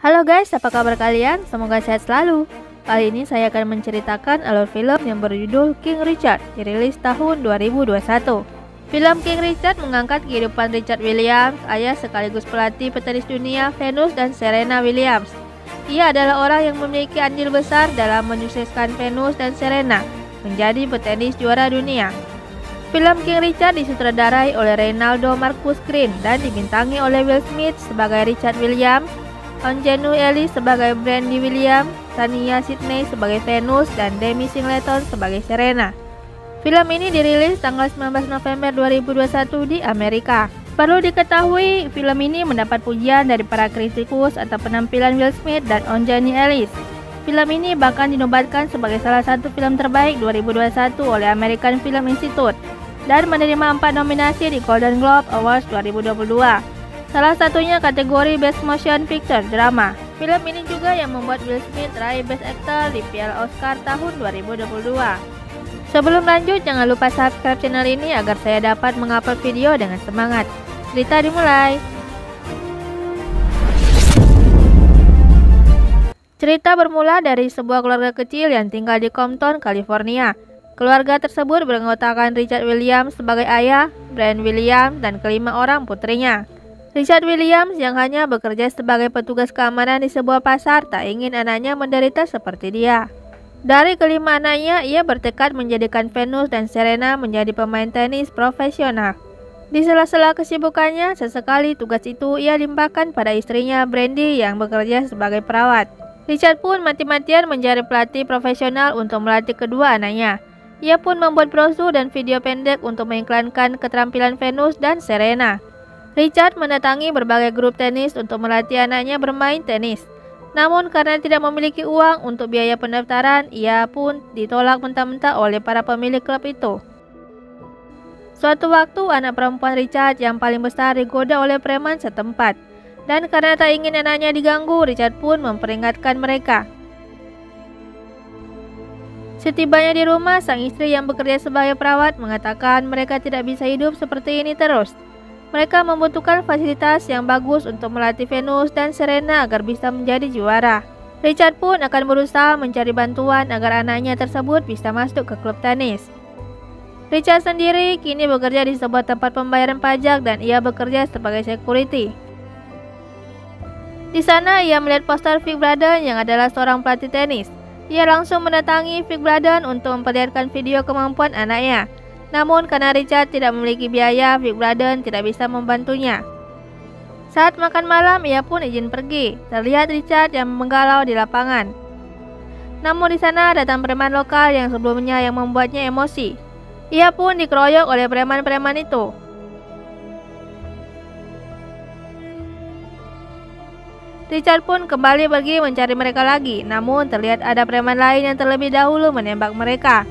Halo guys, apa kabar kalian? Semoga sehat selalu. Kali ini saya akan menceritakan alur film yang berjudul King Richard, dirilis tahun 2021. Film King Richard mengangkat kehidupan Richard Williams, ayah sekaligus pelatih petenis dunia Venus dan Serena Williams. Ia adalah orang yang memiliki andil besar dalam menyukseskan Venus dan Serena menjadi petenis juara dunia. Film King Richard disutradarai oleh Reynaldo Marcus Green dan dibintangi oleh Will Smith sebagai Richard Williams, Aunjanue Ellis sebagai Brandy Williams, Shania Sidney sebagai Venus, dan Demi Singleton sebagai Serena. Film ini dirilis tanggal 19 November 2021 di Amerika. Perlu diketahui, film ini mendapat pujian dari para kritikus atas penampilan Will Smith dan Aunjanue Ellis. Film ini bahkan dinobatkan sebagai salah satu film terbaik 2021 oleh American Film Institute dan menerima 4 nominasi di Golden Globe Awards 2022. Salah satunya kategori Best Motion Picture Drama. Film ini juga yang membuat Will Smith raih Best Actor di Piala Oscar tahun 2022. Sebelum lanjut, jangan lupa subscribe channel ini agar saya dapat mengupload video dengan semangat. Cerita dimulai. Cerita bermula dari sebuah keluarga kecil yang tinggal di Compton, California. Keluarga tersebut beranggotakan Richard Williams sebagai ayah, Brandy Williams, dan kelima orang putrinya. Richard Williams yang hanya bekerja sebagai petugas keamanan di sebuah pasar tak ingin anaknya menderita seperti dia. Dari kelima anaknya, ia bertekad menjadikan Venus dan Serena menjadi pemain tenis profesional. Di sela-sela kesibukannya, sesekali tugas itu ia limpahkan pada istrinya Brandy yang bekerja sebagai perawat. Richard pun mati-matian mencari pelatih profesional untuk melatih kedua anaknya. Ia pun membuat brosur dan video pendek untuk mengiklankan keterampilan Venus dan Serena. Richard mendatangi berbagai grup tenis untuk melatih anaknya bermain tenis. Namun karena tidak memiliki uang untuk biaya pendaftaran, ia pun ditolak mentah-mentah oleh para pemilik klub itu. Suatu waktu, anak perempuan Richard yang paling besar digoda oleh preman setempat. Dan karena tak ingin anaknya diganggu, Richard pun memperingatkan mereka. Setibanya di rumah, sang istri yang bekerja sebagai perawat mengatakan mereka tidak bisa hidup seperti ini terus. Mereka membutuhkan fasilitas yang bagus untuk melatih Venus dan Serena agar bisa menjadi juara. Richard pun akan berusaha mencari bantuan agar anaknya tersebut bisa masuk ke klub tenis. Richard sendiri kini bekerja di sebuah tempat pembayaran pajak dan ia bekerja sebagai security. Di sana ia melihat poster Vic Braden yang adalah seorang pelatih tenis. Ia langsung mendatangi Vic Braden untuk memperlihatkan video kemampuan anaknya. Namun karena Richard tidak memiliki biaya, Vic Braden tidak bisa membantunya. Saat makan malam, ia pun izin pergi. Terlihat Richard yang menggalau di lapangan. Namun di sana datang preman lokal yang sebelumnya yang membuatnya emosi. Ia pun dikeroyok oleh preman-preman itu. Richard pun kembali pergi mencari mereka lagi. Namun terlihat ada preman lain yang terlebih dahulu menembak mereka.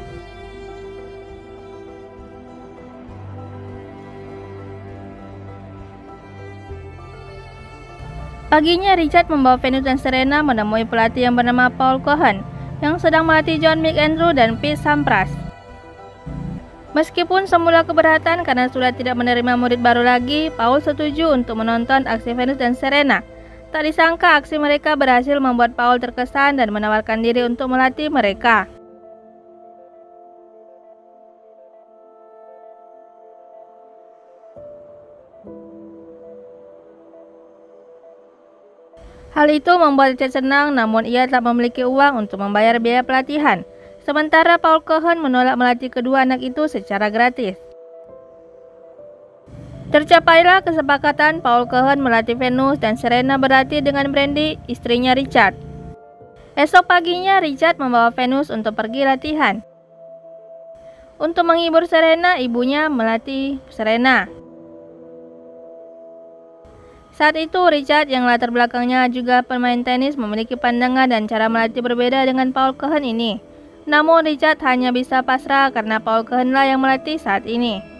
Paginya, Richard membawa Venus dan Serena menemui pelatih yang bernama Paul Cohen yang sedang melatih John McEnroe dan Pete Sampras. Meskipun semula keberatan karena sudah tidak menerima murid baru lagi, Paul setuju untuk menonton aksi Venus dan Serena. Tak disangka aksi mereka berhasil membuat Paul terkesan dan menawarkan diri untuk melatih mereka. Hal itu membuat Richard senang, namun ia tak memiliki uang untuk membayar biaya pelatihan. Sementara Paul Cohen menolak melatih kedua anak itu secara gratis. Tercapailah kesepakatan Paul Cohen melatih Venus dan Serena berlatih dengan Brandy, istrinya Richard. Esok paginya, Richard membawa Venus untuk pergi latihan. Untuk menghibur Serena, ibunya melatih Serena. Saat itu, Richard yang latar belakangnya juga pemain tenis memiliki pandangan dan cara melatih berbeda dengan Paul Cohen ini. Namun Richard hanya bisa pasrah karena Paul Cohen lah yang melatih saat ini.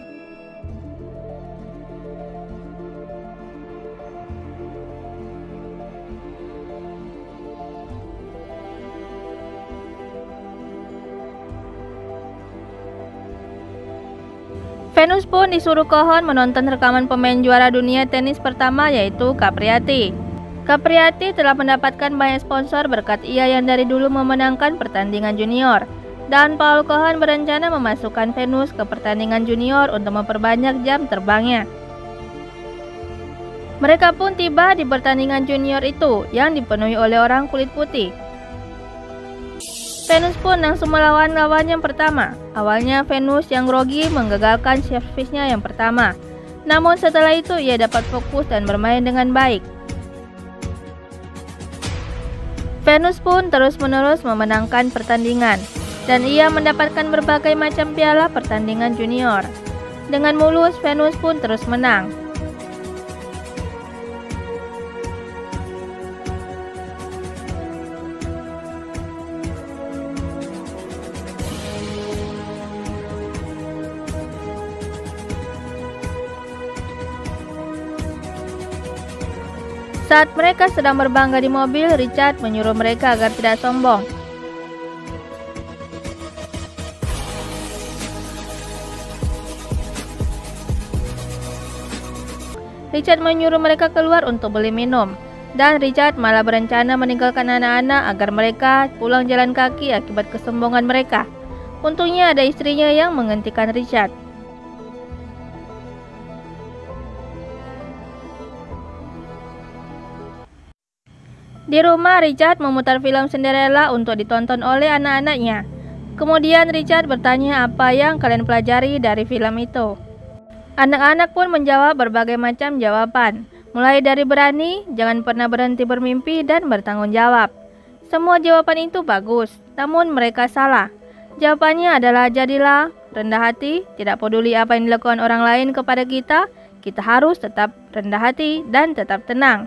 Venus pun disuruh Cohen menonton rekaman pemain juara dunia tenis pertama yaitu Capriati. Capriati telah mendapatkan banyak sponsor berkat ia yang dari dulu memenangkan pertandingan junior. Dan Paul Cohen berencana memasukkan Venus ke pertandingan junior untuk memperbanyak jam terbangnya. Mereka pun tiba di pertandingan junior itu yang dipenuhi oleh orang kulit putih. Venus pun langsung melawan lawan yang pertama. Awalnya Venus yang grogi menggagalkan servisnya yang pertama. Namun setelah itu ia dapat fokus dan bermain dengan baik. Venus pun terus-menerus memenangkan pertandingan, dan ia mendapatkan berbagai macam piala pertandingan junior. Dengan mulus, Venus pun terus menang. Saat mereka sedang berbangga di mobil, Richard menyuruh mereka agar tidak sombong. Richard menyuruh mereka keluar untuk beli minum, dan Richard malah berencana meninggalkan anak-anak agar mereka pulang jalan kaki akibat kesombongan mereka. Untungnya ada istrinya yang menghentikan Richard. Di rumah, Richard memutar film Cinderella untuk ditonton oleh anak-anaknya. Kemudian Richard bertanya apa yang kalian pelajari dari film itu. Anak-anak pun menjawab berbagai macam jawaban, mulai dari berani, jangan pernah berhenti bermimpi, dan bertanggung jawab. Semua jawaban itu bagus, namun mereka salah. Jawabannya adalah jadilah rendah hati, tidak peduli apa yang dilakukan orang lain kepada kita, kita harus tetap rendah hati dan tetap tenang.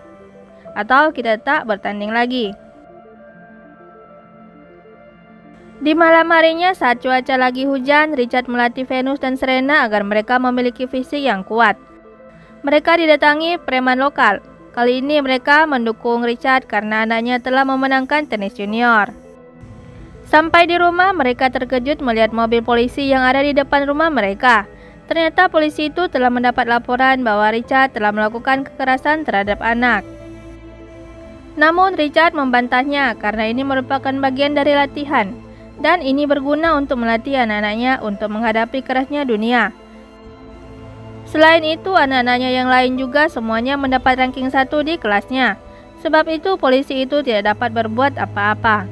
Atau kita tak bertanding lagi. Di malam harinya saat cuaca lagi hujan, Richard melatih Venus dan Serena agar mereka memiliki fisik yang kuat. Mereka didatangi preman lokal. Kali ini mereka mendukung Richard karena anaknya telah memenangkan tenis junior. Sampai di rumah, mereka terkejut melihat mobil polisi yang ada di depan rumah mereka. Ternyata polisi itu telah mendapat laporan bahwa Richard telah melakukan kekerasan terhadap anak. Namun Richard membantahnya karena ini merupakan bagian dari latihan, dan ini berguna untuk melatih anak-anaknya untuk menghadapi kerasnya dunia. Selain itu, anak-anaknya yang lain juga semuanya mendapat ranking 1 di kelasnya. Sebab itu polisi itu tidak dapat berbuat apa-apa.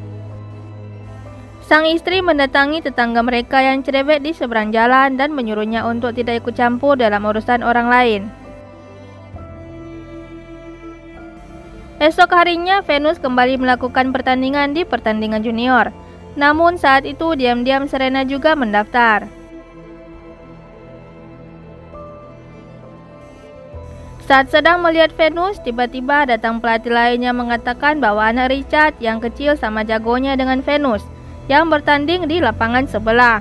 Sang istri mendatangi tetangga mereka yang cerewet di seberang jalan dan menyuruhnya untuk tidak ikut campur dalam urusan orang lain. Esok harinya, Venus kembali melakukan pertandingan di pertandingan junior. Namun saat itu diam-diam Serena juga mendaftar. Saat sedang melihat Venus, tiba-tiba datang pelatih lainnya mengatakan bahwa anak Richard yang kecil sama jagonya dengan Venus yang bertanding di lapangan sebelah.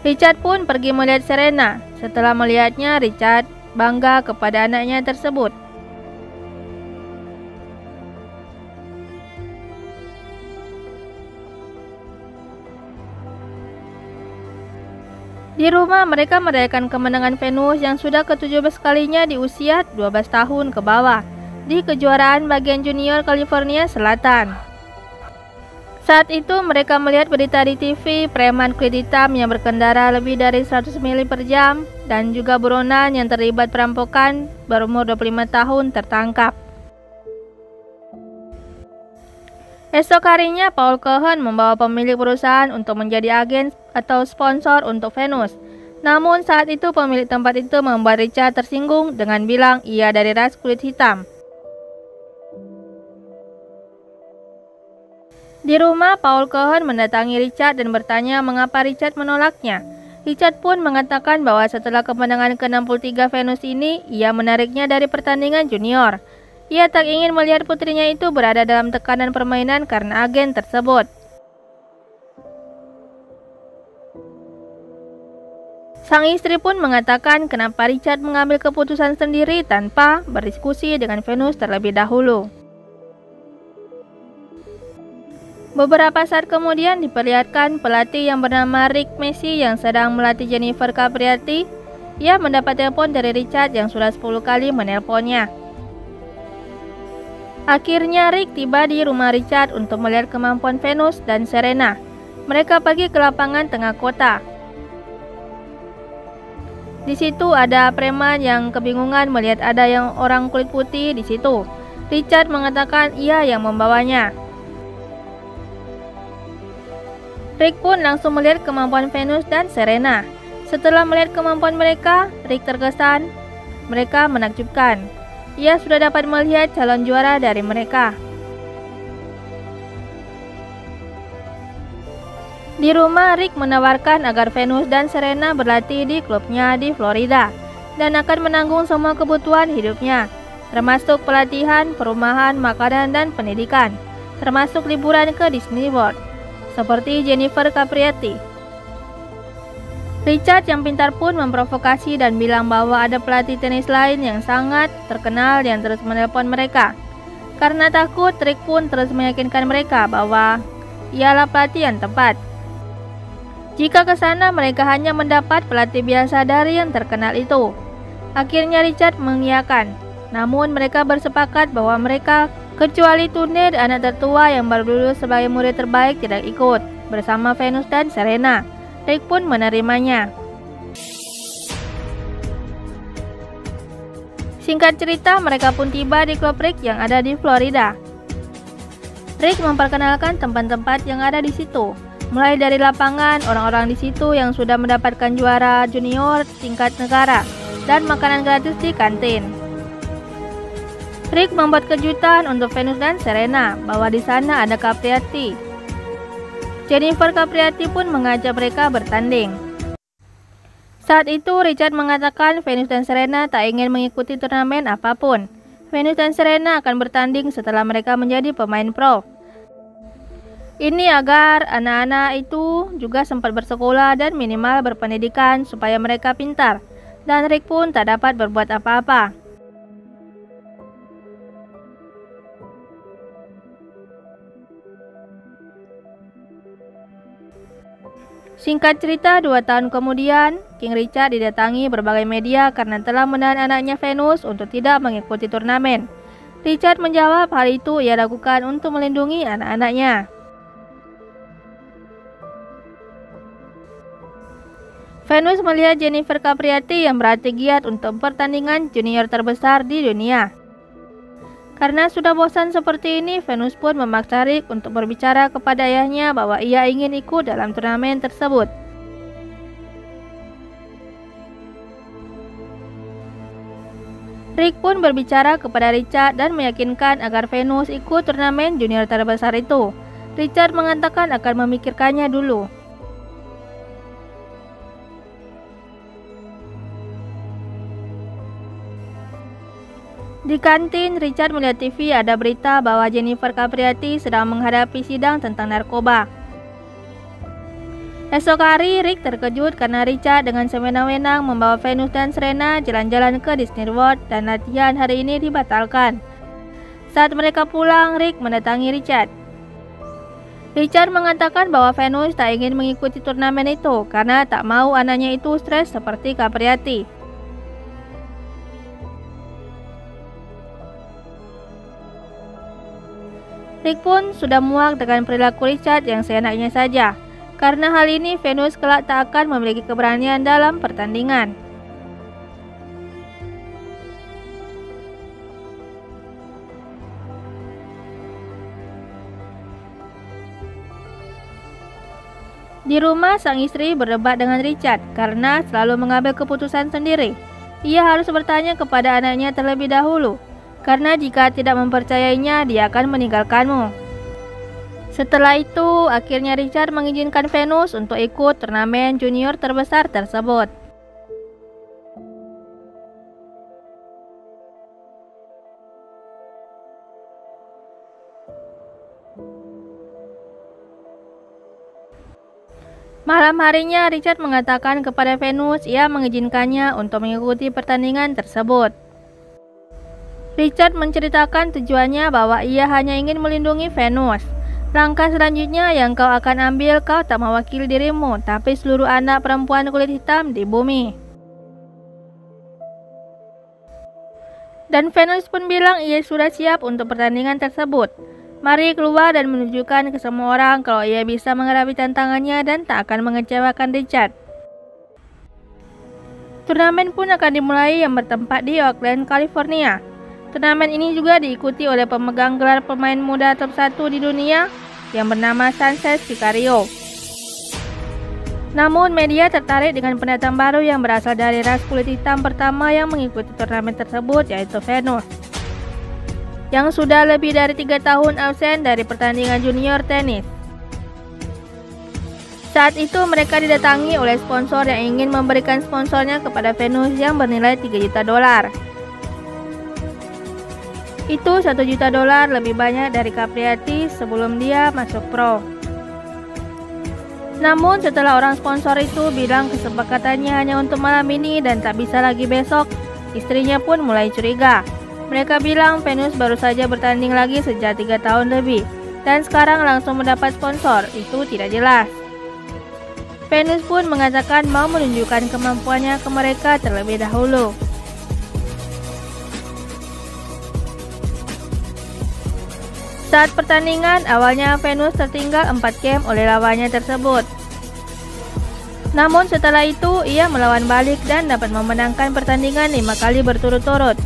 Richard pun pergi melihat Serena. Setelah melihatnya, Richard bangga kepada anaknya tersebut. Di rumah, mereka merayakan kemenangan Venus yang sudah ke-17 kalinya di usia 12 tahun ke bawah di kejuaraan bagian junior California Selatan. Saat itu mereka melihat berita di TV preman kulit hitam yang berkendara lebih dari 100 mil per jam dan juga buronan yang terlibat perampokan berumur 25 tahun tertangkap. Esok harinya, Paul Cohen membawa pemilik perusahaan untuk menjadi agen atau sponsor untuk Venus. Namun saat itu pemilik tempat itu membuat Richard tersinggung dengan bilang ia dari ras kulit hitam. Di rumah, Paul Cohen mendatangi Richard dan bertanya mengapa Richard menolaknya. Richard pun mengatakan bahwa setelah kemenangan ke-63 Venus ini, ia menariknya dari pertandingan junior. Ia tak ingin melihat putrinya itu berada dalam tekanan permainan karena agen tersebut. Sang istri pun mengatakan kenapa Richard mengambil keputusan sendiri tanpa berdiskusi dengan Venus terlebih dahulu. Beberapa saat kemudian diperlihatkan pelatih yang bernama Rick Messi yang sedang melatih Jennifer Capriati. Ia mendapat telepon dari Richard yang sudah 10 kali menelponnya. Akhirnya Rick tiba di rumah Richard untuk melihat kemampuan Venus dan Serena. Mereka pergi ke lapangan tengah kota. Di situ ada preman yang kebingungan melihat ada orang kulit putih di situ. Richard mengatakan ia yang membawanya. Rick pun langsung melihat kemampuan Venus dan Serena. Setelah melihat kemampuan mereka, Rick terkesan. Mereka menakjubkan. Ia sudah dapat melihat calon juara dari mereka. Di rumah, Rick menawarkan agar Venus dan Serena berlatih di klubnya di Florida dan akan menanggung semua kebutuhan hidupnya, termasuk pelatihan, perumahan, makanan, dan pendidikan, termasuk liburan ke Disney World, seperti Jennifer Capriati. Richard yang pintar pun memprovokasi dan bilang bahwa ada pelatih tenis lain yang sangat terkenal yang terus menelpon mereka. Karena takut, Rick pun terus meyakinkan mereka bahwa ialah pelatih yang tepat. Jika ke sana, mereka hanya mendapat pelatih biasa dari yang terkenal itu. Akhirnya Richard mengiyakan, namun mereka bersepakat bahwa mereka, kecuali Turnir anak tertua yang baru lulus sebagai murid terbaik, tidak ikut bersama Venus dan Serena. Rick pun menerimanya. Singkat cerita, mereka pun tiba di klub Rick yang ada di Florida. Rick memperkenalkan tempat-tempat yang ada di situ, mulai dari lapangan, orang-orang di situ yang sudah mendapatkan juara junior tingkat negara, dan makanan gratis di kantin. Rick membuat kejutan untuk Venus dan Serena bahwa di sana ada Capriati. Jennifer Capriati pun mengajak mereka bertanding. Saat itu Richard mengatakan Venus dan Serena tak ingin mengikuti turnamen apapun. Venus dan Serena akan bertanding setelah mereka menjadi pemain pro. Ini agar anak-anak itu juga sempat bersekolah dan minimal berpendidikan supaya mereka pintar. Dan Rick pun tak dapat berbuat apa-apa. Singkat cerita, 2 tahun kemudian, King Richard didatangi berbagai media karena telah menahan anaknya Venus untuk tidak mengikuti turnamen. Richard menjawab hal itu ia lakukan untuk melindungi anak-anaknya. Venus melihat Jennifer Capriati yang berhati giat untuk pertandingan junior terbesar di dunia. Karena sudah bosan seperti ini, Venus pun memaksa Rick untuk berbicara kepada ayahnya bahwa ia ingin ikut dalam turnamen tersebut. Rick pun berbicara kepada Richard dan meyakinkan agar Venus ikut turnamen junior terbesar itu. Richard mengatakan akan memikirkannya dulu. Di kantin, Richard melihat TV ada berita bahwa Jennifer Capriati sedang menghadapi sidang tentang narkoba. Esok hari, Rick terkejut karena Richard dengan sewenang-wenang membawa Venus dan Serena jalan-jalan ke Disney World dan latihan hari ini dibatalkan. Saat mereka pulang, Rick mendatangi Richard. Richard mengatakan bahwa Venus tak ingin mengikuti turnamen itu karena tak mau anaknya itu stres seperti Capriati. Rick pun sudah muak dengan perilaku Richard yang seenaknya saja. Karena hal ini, Venus kelak tak akan memiliki keberanian dalam pertandingan. Di rumah, sang istri berdebat dengan Richard karena selalu mengambil keputusan sendiri. Ia harus bertanya kepada anaknya terlebih dahulu. Karena jika tidak mempercayainya, dia akan meninggalkanmu. Setelah itu, akhirnya Richard mengizinkan Venus untuk ikut turnamen junior terbesar tersebut. Malam harinya, Richard mengatakan kepada Venus ia mengizinkannya untuk mengikuti pertandingan tersebut. Richard menceritakan tujuannya bahwa ia hanya ingin melindungi Venus. Langkah selanjutnya yang kau akan ambil, kau tak mewakili dirimu, tapi seluruh anak perempuan kulit hitam di bumi. Dan Venus pun bilang ia sudah siap untuk pertandingan tersebut. Mari keluar dan menunjukkan ke semua orang kalau ia bisa menghadapi tantangannya dan tak akan mengecewakan Richard. Turnamen pun akan dimulai yang bertempat di Oakland, California. Turnamen ini juga diikuti oleh pemegang gelar pemain muda top 1 di dunia yang bernama Sanchez Vicario. Namun media tertarik dengan pendatang baru yang berasal dari ras kulit hitam pertama yang mengikuti turnamen tersebut, yaitu Venus, yang sudah lebih dari 3 tahun absen dari pertandingan junior tenis. Saat itu mereka didatangi oleh sponsor yang ingin memberikan sponsornya kepada Venus yang bernilai 3 juta dolar. Itu 1 juta dolar lebih banyak dari Capriati sebelum dia masuk pro. Namun setelah orang sponsor itu bilang kesepakatannya hanya untuk malam ini dan tak bisa lagi besok, istrinya pun mulai curiga. Mereka bilang Venus baru saja bertanding lagi sejak 3 tahun lebih, dan sekarang langsung mendapat sponsor, itu tidak jelas. Venus pun mengatakan mau menunjukkan kemampuannya ke mereka terlebih dahulu. Saat pertandingan, awalnya Venus tertinggal 4 game oleh lawannya tersebut. Namun setelah itu, ia melawan balik dan dapat memenangkan pertandingan 5 kali berturut-turut.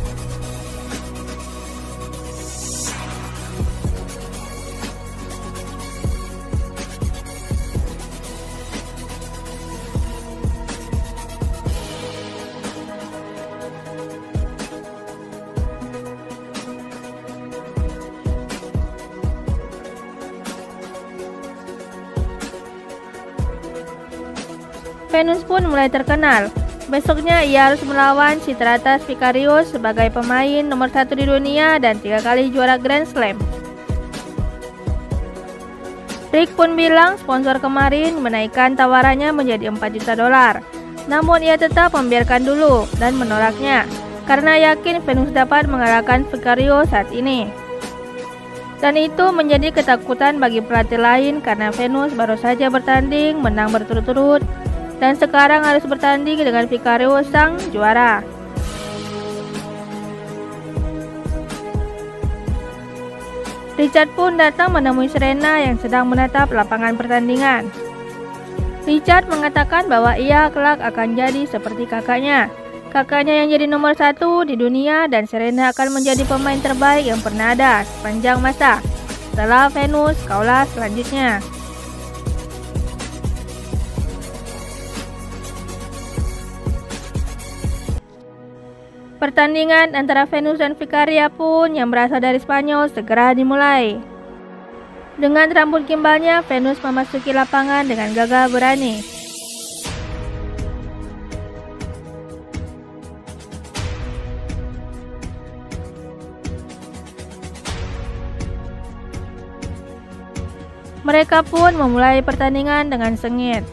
Venus pun mulai terkenal. Besoknya ia harus melawan Citratas Vicario sebagai pemain nomor 1 di dunia dan 3 kali juara Grand Slam. Rick pun bilang sponsor kemarin menaikkan tawarannya menjadi 4 juta dolar. Namun ia tetap membiarkan dulu dan menolaknya karena yakin Venus dapat mengalahkan Vicario saat ini. Dan itu menjadi ketakutan bagi pelatih lain karena Venus baru saja bertanding menang berturut-turut dan sekarang harus bertanding dengan Vicario sang juara. Richard pun datang menemui Serena yang sedang menatap lapangan pertandingan. Richard mengatakan bahwa ia kelak akan jadi seperti kakaknya. Kakaknya yang jadi nomor 1 di dunia dan Serena akan menjadi pemain terbaik yang pernah ada sepanjang masa. Setelah Venus, kaulah selanjutnya. Pertandingan antara Venus dan Vicario pun yang berasal dari Spanyol segera dimulai. Dengan rambut gimbalnya, Venus memasuki lapangan dengan gagah berani. Mereka pun memulai pertandingan dengan sengit.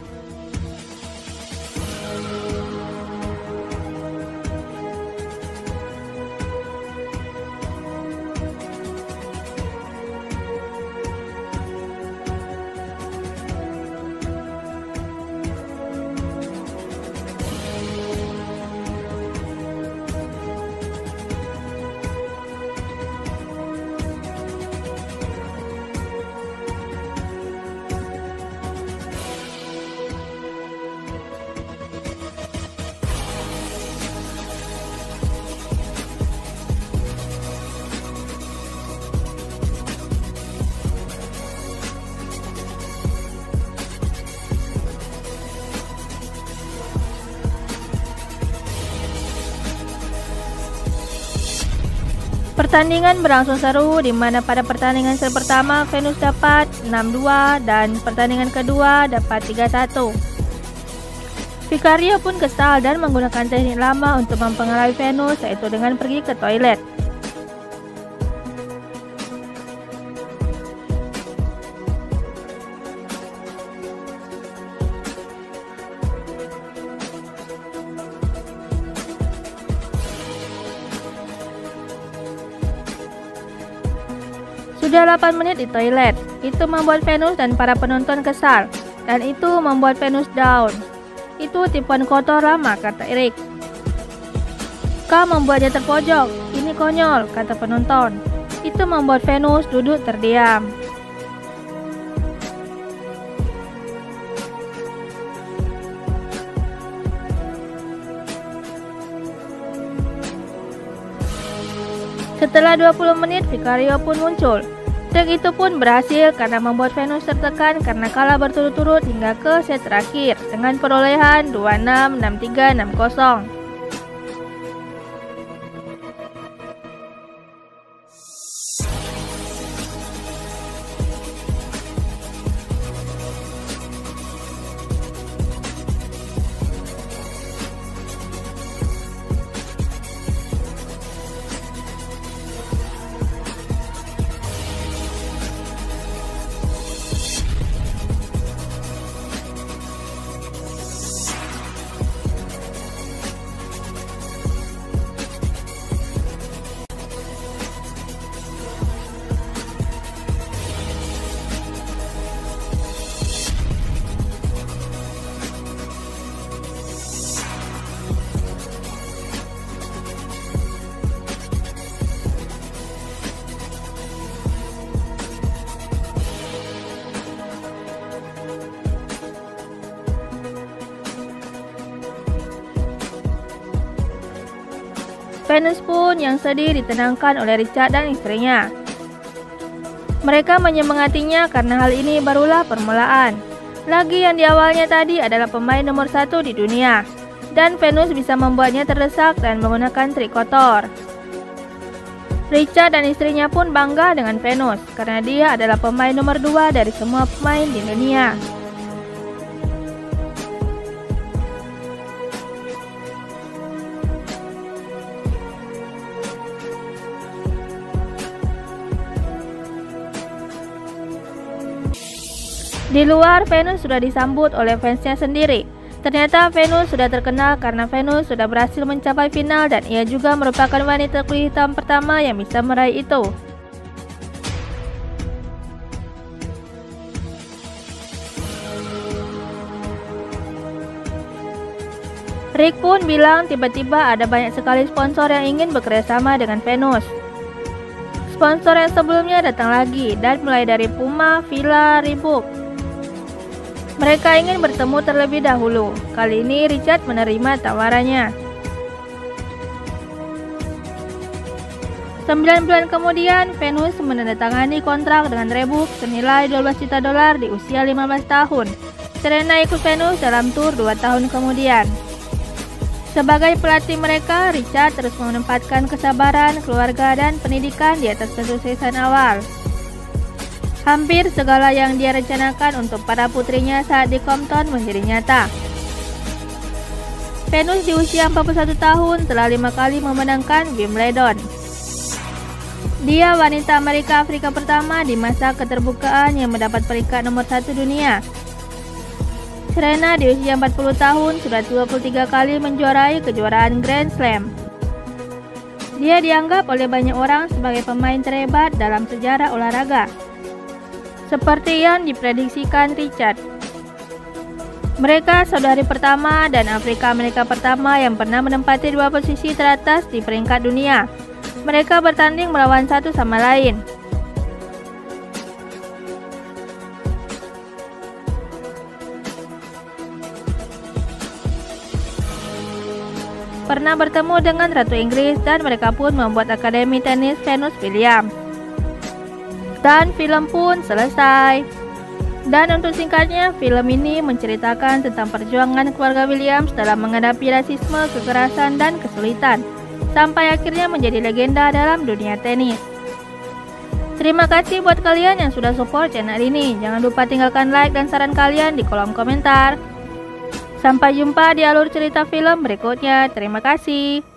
Pertandingan berlangsung seru di mana pada pertandingan set pertama Venus dapat 6-2 dan pertandingan kedua dapat 3-1. Vicario pun kesal dan menggunakan teknik lama untuk mempengaruhi Venus, yaitu dengan pergi ke toilet. Sudah 8 menit di toilet, itu membuat Venus dan para penonton kesal, dan itu membuat Venus down. Itu tipuan kotor lama, kata Eric. Kau membuatnya terpojok, ini ini konyol, kata penonton. Itu membuat Venus duduk terdiam. Setelah 20 menit, Vicario pun muncul. Trik itu pun berhasil karena membuat Venus tertekan karena kalah berturut-turut hingga ke set terakhir dengan perolehan 26, 63, 60. Venus pun yang sedih ditenangkan oleh Richard dan istrinya. Mereka menyemangatinya karena hal ini barulah permulaan. Lagi yang di awalnya tadi adalah pemain nomor 1 di dunia, dan Venus bisa membuatnya terdesak dan menggunakan trik kotor. Richard dan istrinya pun bangga dengan Venus karena dia adalah pemain nomor 2 dari semua pemain di dunia. Di luar, Venus sudah disambut oleh fansnya sendiri. Ternyata Venus sudah terkenal karena Venus sudah berhasil mencapai final dan ia juga merupakan wanita kulit hitam pertama yang bisa meraih itu. Rick pun bilang tiba-tiba ada banyak sekali sponsor yang ingin bekerjasama dengan Venus. Sponsor yang sebelumnya datang lagi dan mulai dari Puma, Fila, Reebok. Mereka ingin bertemu terlebih dahulu. Kali ini Richard menerima tawarannya. 9 bulan kemudian, Venus menandatangani kontrak dengan Reebok senilai $12 juta di usia 15 tahun. Serena ikut Venus dalam tur 2 tahun kemudian. Sebagai pelatih mereka, Richard terus menempatkan kesabaran, keluarga, dan pendidikan di atas kesuksesan awal. Hampir segala yang dia rencanakan untuk para putrinya saat di Compton menjadi nyata. Venus di usia 41 tahun telah 5 kali memenangkan Wimbledon. Dia wanita Amerika-Afrika pertama di masa keterbukaan yang mendapat peringkat nomor 1 dunia. Serena di usia 40 tahun sudah 23 kali menjuarai kejuaraan Grand Slam. Dia dianggap oleh banyak orang sebagai pemain terhebat dalam sejarah olahraga, seperti yang diprediksikan Richard. Mereka saudari pertama dan Afrika-Amerika pertama yang pernah menempati 2 posisi teratas di peringkat dunia. Mereka bertanding melawan satu sama lain. Pernah bertemu dengan Ratu Inggris dan mereka pun membuat akademi tenis Venus Williams. Dan film pun selesai. Dan untuk singkatnya, film ini menceritakan tentang perjuangan keluarga Williams dalam menghadapi rasisme, kekerasan, dan kesulitan, sampai akhirnya menjadi legenda dalam dunia tenis. Terima kasih buat kalian yang sudah support channel ini. Jangan lupa tinggalkan like dan saran kalian di kolom komentar. Sampai jumpa di alur cerita film berikutnya. Terima kasih.